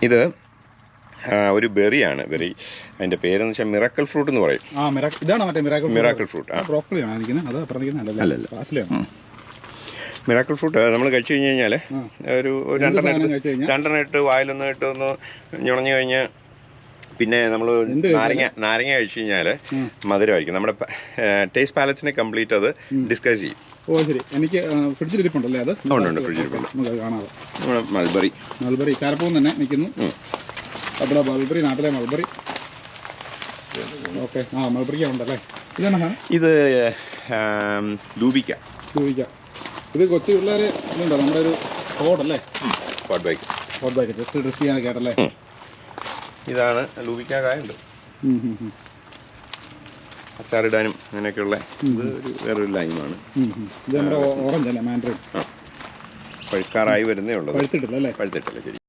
ഇത് ഒരു ബെറിയാണ്. ബെറി അതിൻ്റെ പേരെന്ന് വെച്ചാൽ മിറാക്കിൾ ഫ്രൂട്ട് എന്ന് പറയും. ഇതാണ് മറ്റേ മിറാക്കിൾ ഫ്രൂട്ട്. മിറാക്കിൾ ഫ്രൂട്ട് നമ്മൾ കഴിച്ചു കഴിഞ്ഞ് കഴിഞ്ഞാൽ ഒരു രണ്ടെണ്ണം ഇട്ട് വായിലൊന്ന് ഇട്ട് ഒന്ന് ഞുണഞ്ഞു കഴിഞ്ഞാൽ പിന്നെ നമ്മൾ നാരങ്ങ കഴിച്ചു കഴിഞ്ഞാൽ മധുരമായിരിക്കും. നമ്മുടെ ടേസ്റ്റ് പാലറ്റ്സിനെ കംപ്ലീറ്റ് അത് ഡിസ്കസ് ചെയ്യും. ഓ ശരി. എനിക്ക് ഫ്രിഡ്ജിലിരിപ്പുണ്ടല്ലേ? അത് ഉണ്ട്, ഫ്രിഡ്ജിലിരിപ്പുണ്ട്. കാണാതെ മൾബറി ചാരപ്പൂവും തന്നെ നിൽക്കുന്നു. അവിടെ മൾബറി, നാട്ടിലെ മൾബറി. ഓക്കെ, മൾബറിക്ക ഉണ്ടല്ലേ? ഇതാണ് സാധനം. ഇത് ലൂബിക്ക. ഇത് കൊച്ചു പിള്ളേർ ഇതുണ്ടോ? നമ്മുടെ ഒരു കോഡല്ലേ? കോഡ് ബൈക്ക് ജസ്റ്റ് ഡ്രിഫ്റ്റ് ചെയ്യാനൊക്കെ ആയിട്ടല്ലേ? ഇതാണ് ലൂബിക്ക. കായുണ്ട്, അച്ചാറിടാനും അങ്ങനെയൊക്കെയുള്ള. ഇത് വേറൊരു ലൈമാണ്. ഇത് നമ്മുടെ ഓറഞ്ച് അല്ലേ? മാൻഡറിൻ. പഴുക്കാറായി വരുന്നേ ഉള്ളൂ. പഴുത്തിട്ടില്ല. ശരി.